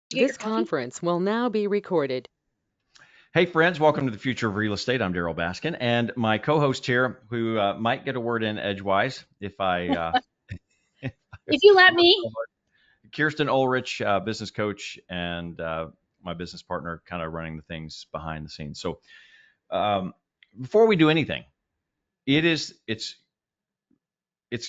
You get your This coffee? conference will now be recorded. Hey, friends, welcome to the Future of Real Estate. I'm Darryl Baskin, and my co host here, who might get a word in edgewise if I. If you let me. Kirsten Ulrich, business coach, and my business partner, kind of running the things behind the scenes. So, um, before we do anything, it's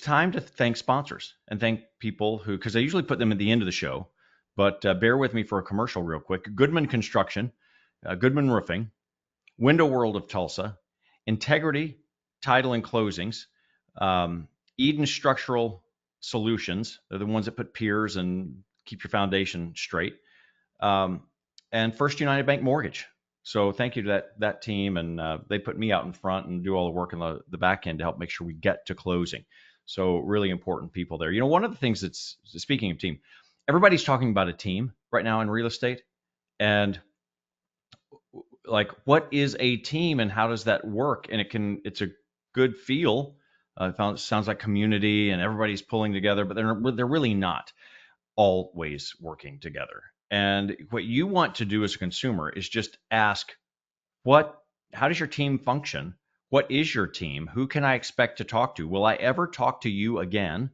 time to thank sponsors and thank people who, because I usually put them at the end of the show, but bear with me for a commercial real quick. Goodman Construction, Goodman Roofing, Window World of Tulsa, Integrity Title and Closings, Eden Structural Solutions. They're the ones that put piers and keep your foundation straight. Um, and First United Bank Mortgage. So thank you to that team, and they put me out in front and do all the work in the back end to help make sure we get to closing. So really important people there. You know, one of the things that's, speaking of team, everybody's talking about a team right now in real estate, and like, what is a team and how does that work? And it's a good feel. Sounds like community and everybody's pulling together, but they're really not always working together. And what you want to do as a consumer is just ask, how does your team function? What is your team? Who can I expect to talk to? Will I ever talk to you again?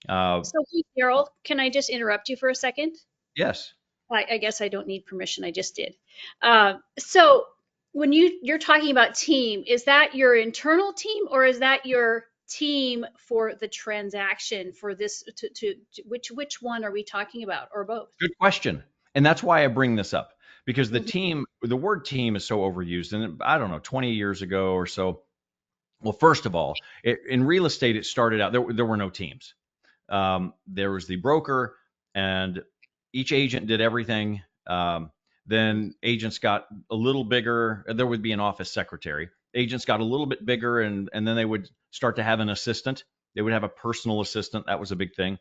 Uh, So, hey, Darryl, can I just interrupt you for a second? yes. I guess I don't need permission. I just did. So, when you're talking about team, is that your internal team or is that your team for the transaction for this? Which one are we talking about, or both? Good question. And that's why I bring this up, because Mhm. the word team is so overused. And I don't know, 20 years ago or so. Well, first of all, in real estate, it started out, there were no teams. There was the broker, and each agent did everything. Then agents got a little bigger. There would be an office secretary. Agents got a little bit bigger, and then they would start to have an assistant. They would have a personal assistant. That was a big thing.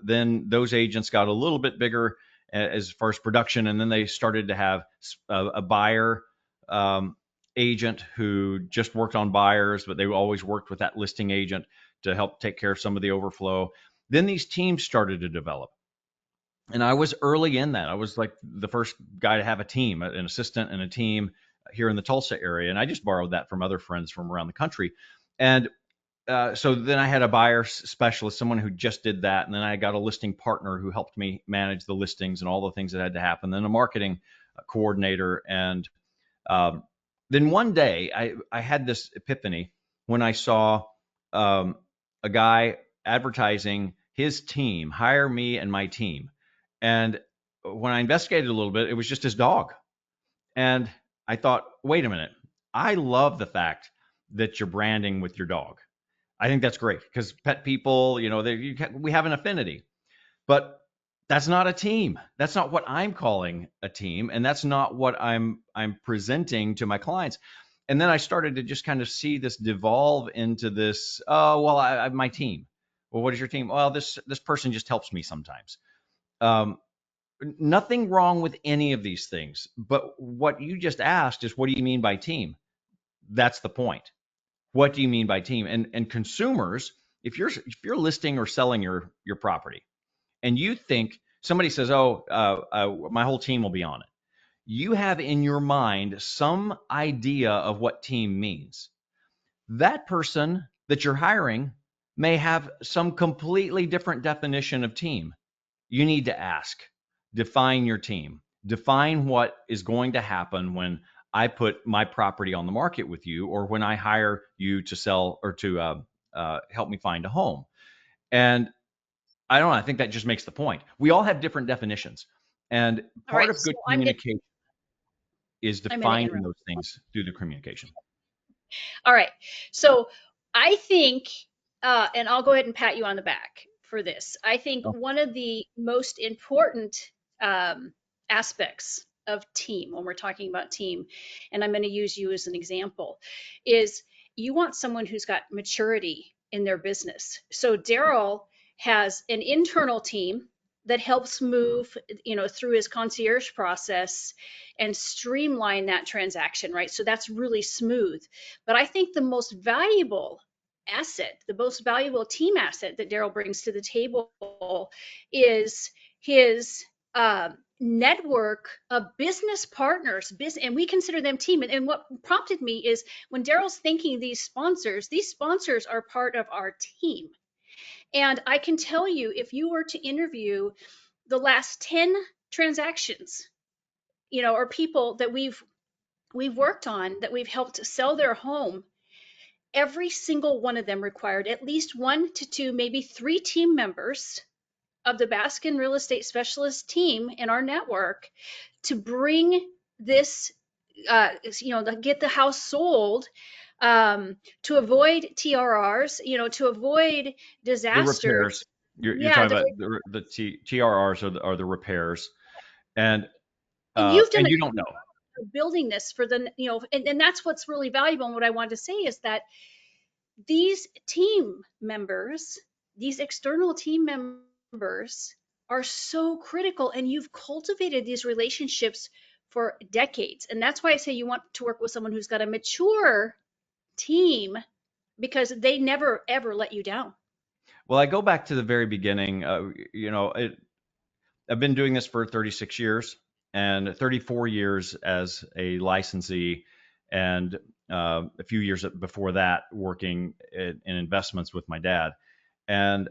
Then those agents got a little bit bigger as far as production, and then they started to have a buyer um, agent who just worked on buyers, but they always worked with that listing agent to help take care of some of the overflow. Then these teams started to develop. And I was early in that. I was like the first guy to have a team, an assistant and a team here in the Tulsa area. And I just borrowed that from other friends from around the country. And so then I had a buyer specialist, someone who just did that. And then I got a listing partner who helped me manage the listings and all the things that had to happen. Then a marketing coordinator. And um, then one day I had this epiphany when I saw um, a guy advertising his team, hire me and my team. And when I investigated a little bit, it was just his dog. And I thought, wait a minute. I love the fact that you're branding with your dog. I think that's great because pet people, we have an affinity. But that's not a team. That's not what I'm calling a team, and that's not what I'm presenting to my clients. And then I started to just kind of see this devolve into this. Oh, well, I have my team. Well, what is your team? Well, this person just helps me sometimes. Um, Nothing wrong with any of these things, but what you just asked is, what do you mean by team? That's the point. What do you mean by team? And consumers, if you're listing or selling your property, and you think somebody says, "Oh, my whole team will be on it," you have in your mind some idea of what team means. That person that you're hiring may have some completely different definition of team. You need to ask, define your team, define what is going to happen when I put my property on the market with you, or when I hire you to sell or to help me find a home. And I don't know. I think that just makes the point. We all have different definitions, and All part right. of So good communication is I'm going to defining interrupt. those things through the communication. All right. So I think, and I'll go ahead and pat you on the back for this. I think Oh, one of the most important aspects of team, when we're talking about team, and I'm going to use you as an example, is you want someone who's got maturity in their business. So Darryl has an internal team that helps move, through his concierge process and streamline that transaction, right? So that's really smooth. But I think the most valuable asset, the most valuable team asset that Darryl brings to the table is his network of business partners, and we consider them team. And what prompted me is when Darryl's thanking these sponsors are part of our team. And I can tell you, if you were to interview the last 10 transactions, or people that we've worked on, that we've helped sell their home, every single one of them required at least 1 to 2, maybe 3 team members of the Baskin real estate specialist team in our network to bring this, to get the house sold, to avoid TRRs, to avoid The disasters. repairs. You're Yeah, talking about the TRRs are the repairs, and and you've done and a you don't know. building this for and that's what's really valuable. And what I wanted to say is that these team members, these external team members, are so critical, and you've cultivated these relationships for decades. And that's why I say you want to work with someone who's got a mature team, because they never ever let you down. Well, I go back to the very beginning. I've been doing this for 36 years and 34 years as a licensee, and a few years before that working in investments with my dad. And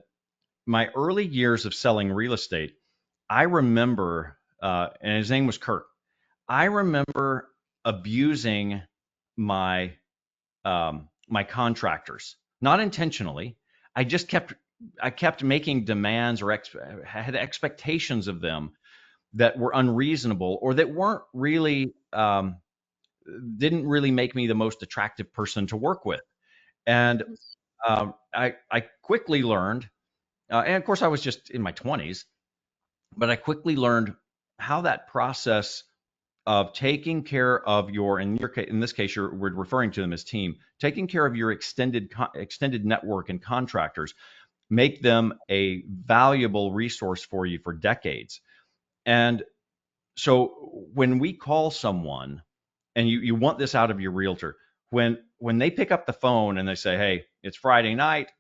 my early years of selling real estate, I remember, and his name was Kurt. I remember abusing my my contractors, not intentionally. I just kept making demands or had expectations of them that were unreasonable or that weren't really didn't really make me the most attractive person to work with. And I quickly learned, and of course I was just in my 20s, but I quickly learned how that process of taking care of in this case, we're referring to them as team, taking care of your extended network and contractors, make them a valuable resource for you for decades. And so when we call someone and you want this out of your realtor, when they pick up the phone and they say, "Hey, it's Friday night.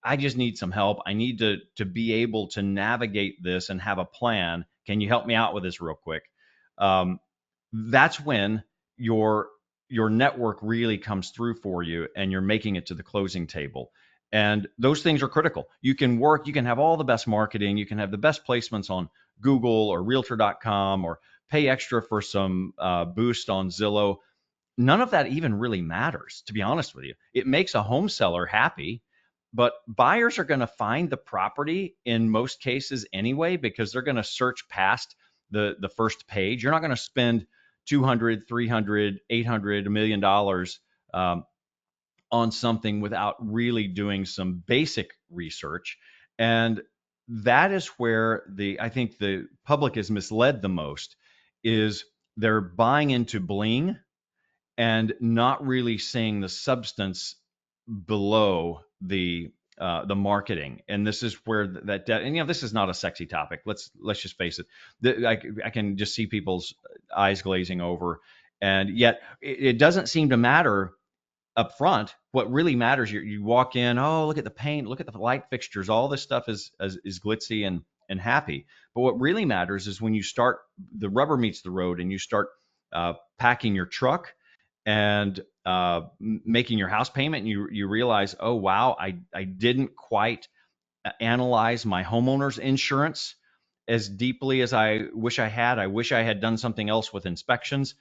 I just need some help. I need to be able to navigate this and have a plan. Can you help me out with this real quick?" Um, that's when your network really comes through for you and you're making it to the closing table. And those things are critical. You can have all the best marketing, you can have the best placements on Google or realtor.com or pay extra for some boost on Zillow. None of that even really matters, to be honest with you. It makes a home seller happy, but buyers are going to find the property in most cases anyway, because they're going to search past the first page. You're not going to spend 200, 300, 800, $1 million on something without really doing some basic research. And that is where I think the public is misled the most, is they're buying into bling and not really seeing the substance below the marketing. And this is where and this is not a sexy topic. Let's just face it. I can just see people's eyes glazing over, and yet it doesn't seem to matter up front. What really matters, you walk in, oh, look at the paint, look at the light fixtures, all this stuff is glitzy and happy. But what really matters is when you start, the rubber meets the road, and you start packing your truck and making your house payment, and you realize, oh wow, I didn't quite analyze my homeowner's insurance as deeply as I wish I had. I wish I had done something else with inspections.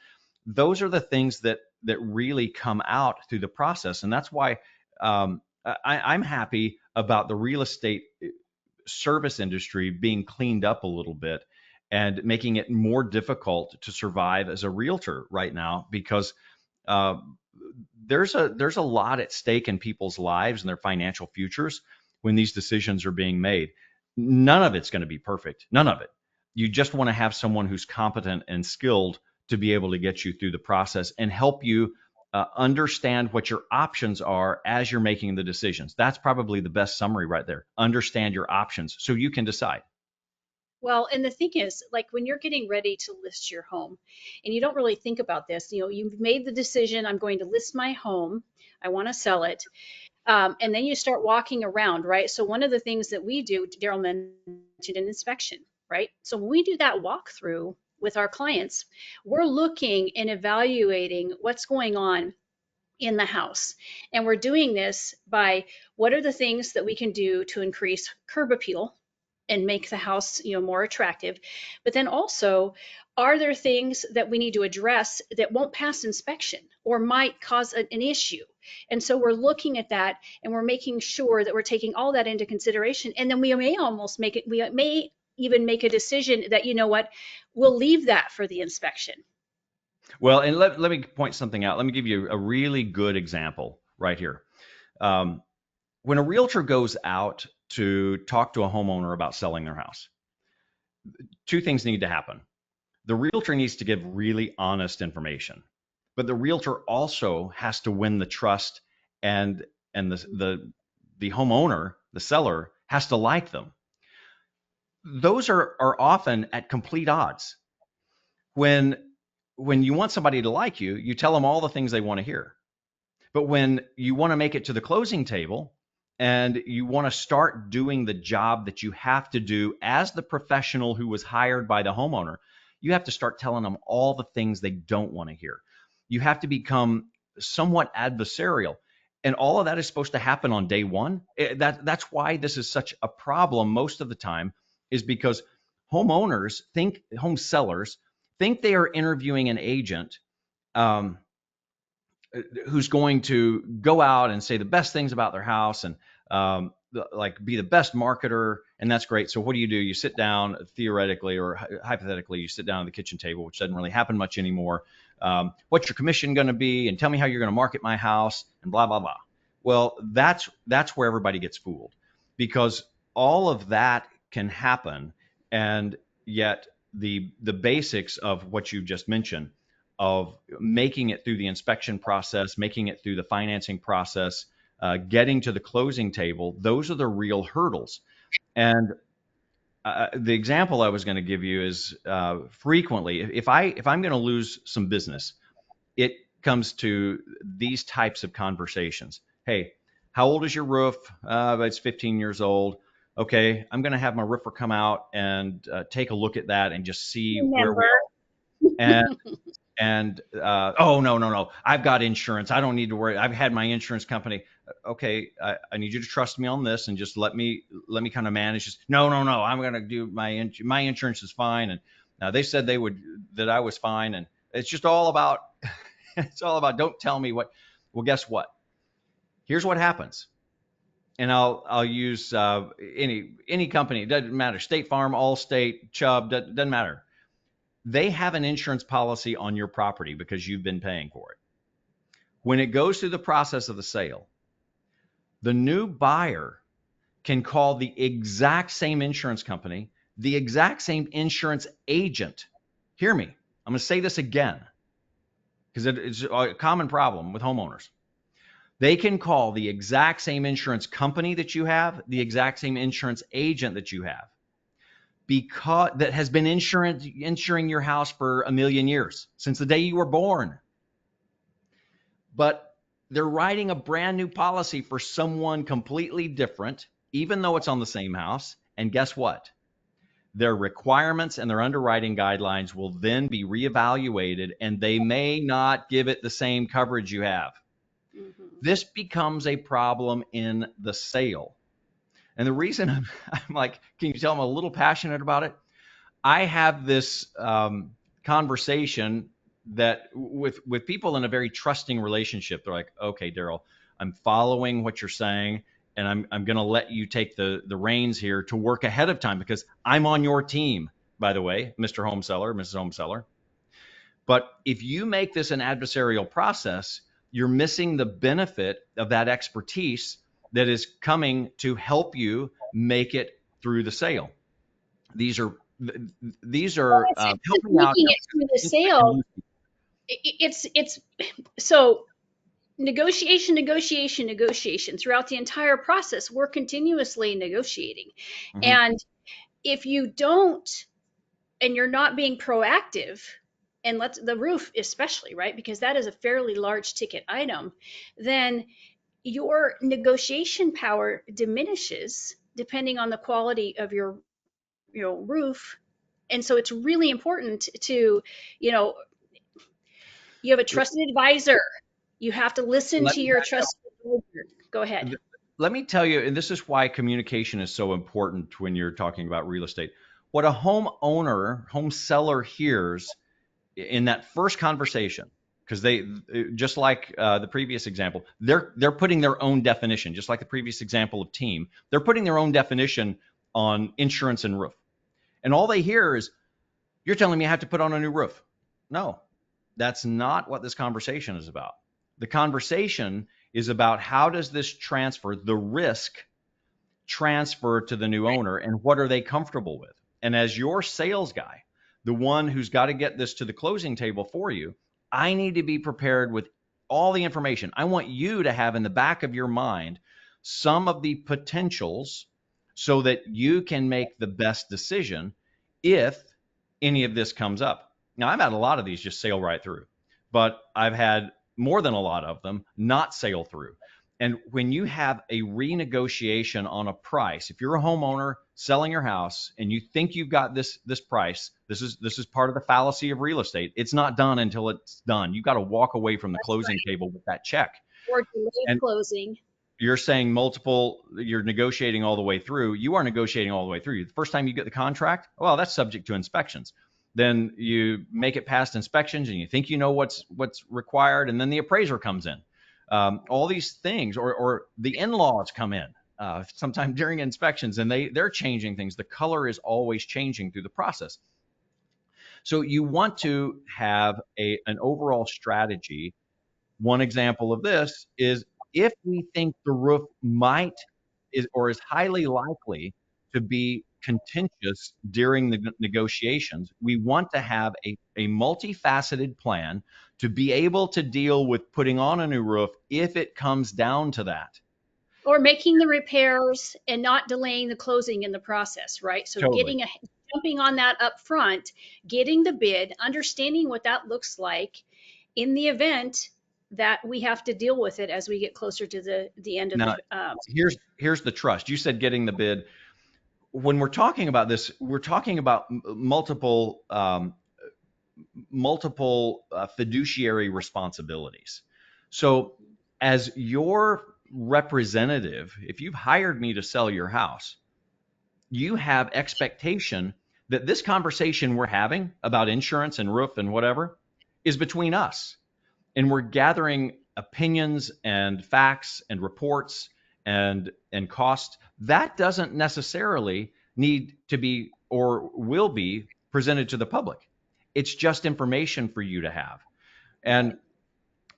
Those are the things that really come out through the process, and that's why I'm happy about the real estate service industry being cleaned up a little bit and making it more difficult to survive as a realtor right now, because uh, there's a lot at stake in people's lives and their financial futures when these decisions are being made. None of it's going to be perfect. None of it. You just want to have someone who's competent and skilled to be able to get you through the process and help you understand what your options are as you're making the decisions. That's probably the best summary right there. Understand your options so you can decide. Well, and the thing is, like when you're getting ready to list your home and you don't really think about this, you've made the decision, I'm going to list my home, I want to sell it. And then you start walking around, right? So one of the things that we do, Darryl mentioned, an inspection. right? So when we do that walkthrough with our clients, we're looking and evaluating what's going on in the house. And we're doing this by what are the things that we can do to increase curb appeal and make the house, more attractive. But then also, are there things that we need to address that won't pass inspection or might cause an issue? And so we're looking at that and we're making sure that we're taking all that into consideration. And then we may even make a decision that, what, we'll leave that for the inspection. Well, and let me point something out. Let me give you a really good example right here. Um, when a realtor goes out to talk to a homeowner about selling their house, two things need to happen. The realtor needs to give really honest information, but the realtor also has to win the trust, and the homeowner, the seller, has to like them. Those are often at complete odds. When when you want somebody to like you, you tell them all the things they want to hear. But when you want to make it to the closing table and you want to start doing the job that you have to do as the professional who was hired by the homeowner, you have to start telling them all the things they don't want to hear. You have to become somewhat adversarial. And all of that is supposed to happen on day one. That's why this is such a problem most of the time, is because home sellers think they are interviewing an agent um, who's going to go out and say the best things about their house and like be the best marketer, and that's great. So what do? You sit down, theoretically or hypothetically, you sit down at the kitchen table, which doesn't really happen much anymore. What's your commission going to be, and tell me how you're going to market my house, and blah blah blah. Well, that's where everybody gets fooled, because all of that can happen, and yet the basics of what you just mentioned, of making it through the inspection process, making it through the financing process, getting to the closing table, those are the real hurdles. And the example I was going to give you is frequently, if I'm going to lose some business, it comes to these types of conversations. Hey, how old is your roof? It's 15 years old. Okay, I'm going to have my roofer come out and take a look at that and just see where we Remember. are. And oh, no, I've got insurance, I don't need to worry, I've had my insurance company. Okay, I need you to trust me on this and just let me kind of manage this. No, I'm going to do my insurance is fine, and they said that I was fine, and it's just all about it's all about, don't tell me what. Well, guess what? Here's what happens. And I'll use any company, it doesn't matter, State Farm, Allstate, Chubb, doesn't matter. They have an insurance policy on your property because you've been paying for it. When it goes through the process of the sale, the new buyer can call the exact same insurance company, the exact same insurance agent. Hear me. I'm going to say this again because it's a common problem with homeowners. They can call the exact same insurance company that you have, the exact same insurance agent that you have, because that has been insuring your house for a million years, since the day you were born. But they're writing a brand new policy for someone completely different, even though it's on the same house. And guess what? Their requirements and their underwriting guidelines will then be reevaluated, and they may not give it the same coverage you have. Mm-hmm. This becomes a problem in the sale. And the reason I'm like, can you tell I'm a little passionate about it? I have this conversation that with people in a very trusting relationship. They're like, okay, Darryl, I'm following what you're saying, and I'm going to let you take the reins here to work ahead of time because I'm on your team, by the way, Mr. Home Seller, Mrs. Home Seller. But if you make this an adversarial process, you're missing the benefit of that expertise that is coming to help you make it through the sale. These are Well, it's not just helping out making it through the sale. It's so negotiation throughout the entire process. We're continuously negotiating. Mhm. And if you don't, and you're not being proactive, and let's the roof especially, right? Because that is a fairly large ticket item, then your negotiation power diminishes depending on the quality of your roof. And so it's really important to, you know, you have a trusted advisor. You have to listen Let to me your back up. trusted advisor. Go ahead. Let me tell you, and this is why communication is so important when you're talking about real estate. What a homeowner, home seller hears in that first conversation, because they, just like the previous example, they're putting their own definition, just like the previous example of team. They're putting their own definition on insurance and roof, and all they hear is, "You're telling me I have to put on a new roof." No, that's not what this conversation is about. The conversation is about how does this transfer the risk transfer to the new owner, and what are they comfortable with? And as your sales guy, the one who's got to get this to the closing table for you, I need to be prepared with all the information. I want you to have in the back of your mind some of the potentials so that you can make the best decision if any of this comes up. Now, I've had a lot of these just sail right through, but I've had more than a lot of them not sail through. And when you have a renegotiation on a price, if you're a homeowner selling your house and you think you've got this price, this is part of the fallacy of real estate. It's not done until it's done. You got to walk away from the That's closing right. table with that check. Or delayed And closing. you're saying you're negotiating all the way through. You are negotiating all the way through. The first time you get the contract, well, that's subject to inspections. Then you make it past inspections and you think you know what's required, and then the appraiser comes in. All these things, or the in-laws come in sometime during inspections, and they're changing things. The color is always changing through the process. So you want to have an overall strategy. One example of this is, if we think the roof is highly likely to be contentious during the negotiations, we want to have a multifaceted plan to be able to deal with putting on a new roof if it comes down to that. Or making the repairs and not delaying the closing in the process, right? So Totally. jumping on that up front, getting the bid, understanding what that looks like in the event that we have to deal with it as we get closer to the end of Now, the here's the trust. You said getting the bid. When we're talking about this, we're talking about multiple fiduciary responsibilities. So, as your representative, if you've hired me to sell your house, you have expectation that this conversation we're having about insurance and roof and whatever is between us. And we're gathering opinions and facts and reports and cost. That doesn't necessarily need to be or will be presented to the public. It's just information for you to have. And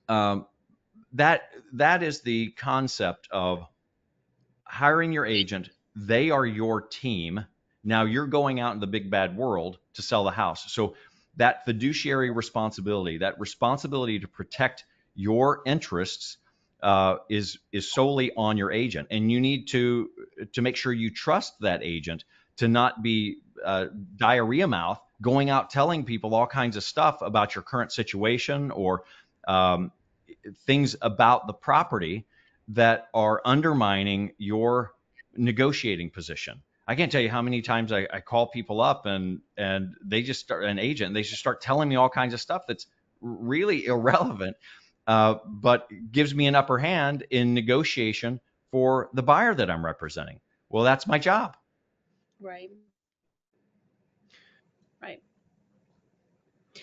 right. um, that is the concept of hiring your agent. They are your team. Now you're going out in the big bad world to sell the house. So that fiduciary responsibility, that responsibility to protect your interests, is solely on your agent, and you need to make sure you trust that agent to not be diarrhea mouth going out telling people all kinds of stuff about your current situation, or um, things about the property that are undermining your negotiating position. I can't tell you how many times I call people up and they just start an agent, and they just start telling me all kinds of stuff that's really irrelevant, but gives me an upper hand in negotiation for the buyer that I'm representing. Well, that's my job. Right. Right.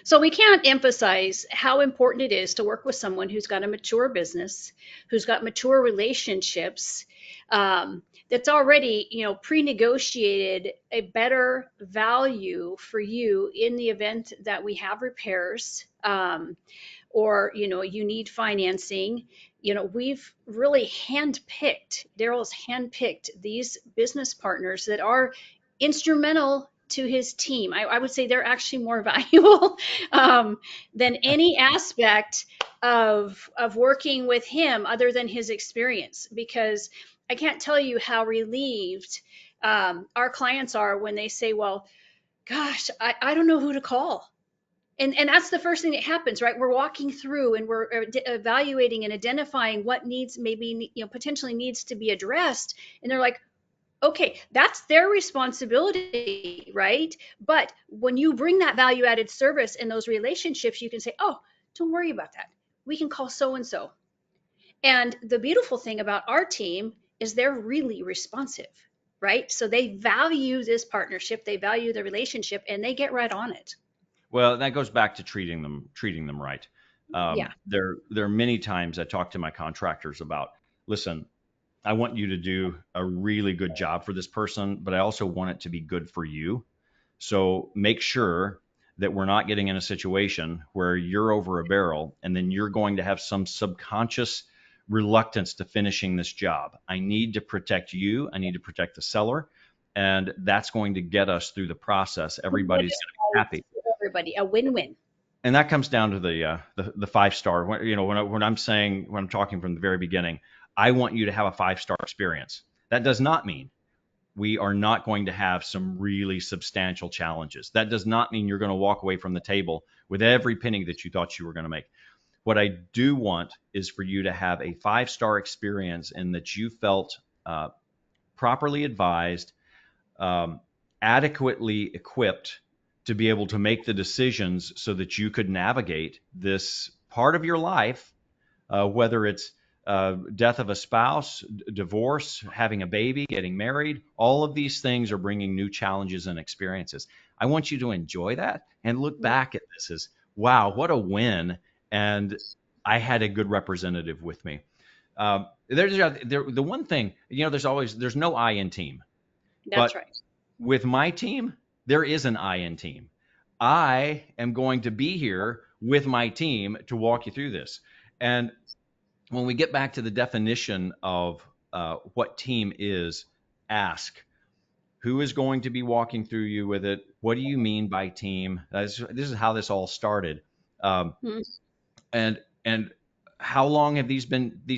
So we can't emphasize how important it is to work with someone who's got a mature business, who's got mature relationships, that's already, pre-negotiated a better value for you in the event that we have repairs, or you need financing. We've really handpicked. Darryl's handpicked these business partners that are instrumental to his team. I would say they're actually more valuable than any aspect of working with him other than his experience, because I can't tell you how relieved our clients are when they say, well, gosh, I don't know who to call. And that's the first thing that happens, right? We're walking through and we're evaluating and identifying what needs, maybe potentially needs to be addressed, and they're like, Okay, that's their responsibility, right? But when you bring that value added service in those relationships, you can say, oh, don't worry about that. We can call so and so. And the beautiful thing about our team is they're really responsive, right? So they value this partnership, they value the relationship, and they get right on it. Well, that goes back to treating them right. Yeah. There are many times I talk to my contractors about, listen, I want you to do a really good job for this person, but I also want it to be good for you. So make sure that we're not getting in a situation where you're over a barrel and then you're going to have some subconscious reluctance to finishing this job. I need to protect you. I need to protect the seller. And that's going to get us through the process. Everybody's going to be happy. Everybody, a win-win. And that comes down to the 5 star. When I'm talking from the very beginning, I want you to have a 5 star experience. That does not mean we are not going to have some really substantial challenges. That does not mean you're going to walk away from the table with every penny that you thought you were going to make. What I do want is for you to have a 5 star experience in that you felt properly advised, um, adequately equipped to be able to make the decisions so that you could navigate this part of your life, whether it's death of a spouse, divorce, having a baby, getting married. All of these things are bringing new challenges and experiences. I want you to enjoy that and look back at this as, wow, what a win. And I had a good representative with me. The one thing, there's no I in team. That's But right. with my team, there is an I in team. I am going to be here with my team to walk you through this. And when we get back to the definition of what team is, ask who is going to be walking through you with it. What do you mean by team? This is how this all started. Um, Hmm. and how long have these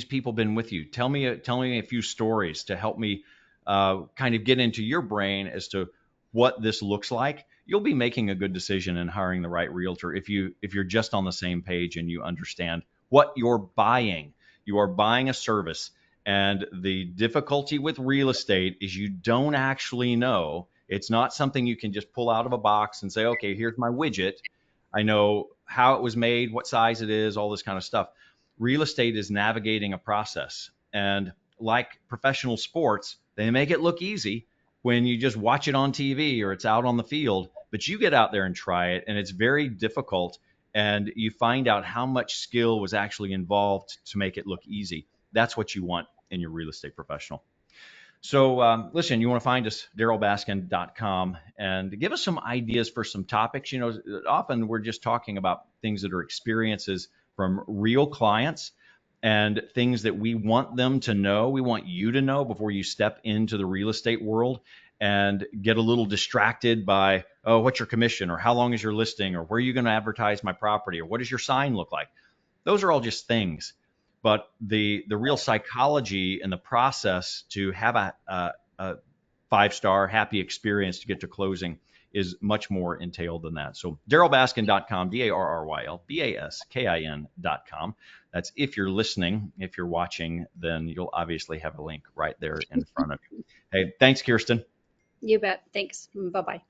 people been with you? Tell me a few stories to help me kind of get into your brain as to what this looks like. You'll be making a good decision in hiring the right realtor if you're just on the same page and you understand what you're buying. You are buying a service, and the difficulty with real estate is you don't actually know. It's not something you can just pull out of a box and say, okay, here's my widget. I know how it was made, what size it is, all this kind of stuff. Real estate is navigating a process. And like professional sports, they make it look easy when you just watch it on TV or it's out on the field, but you get out there and try it, and it's very difficult. And you find out how much skill was actually involved to make it look easy. That's what you want in your real estate professional. So, listen, you want to find us, darrylbaskin.com, and give us some ideas for some topics. Often we're just talking about things that are experiences from real clients and things that we want them to know. We want you to know before you step into the real estate world and get a little distracted by, oh, what's your commission, or how long is your listing, or where are you going to advertise my property, or what does your sign look like? Those are all just things. But the real psychology and the process to have a 5 star happy experience to get to closing is much more entailed than that. So darrylbaskin.com, DARRYLBASKIN.com. That's if you're listening. If you're watching, then you'll obviously have a link right there in front of you. Hey, thanks, Kirsten. You bet. Thanks. Bye bye.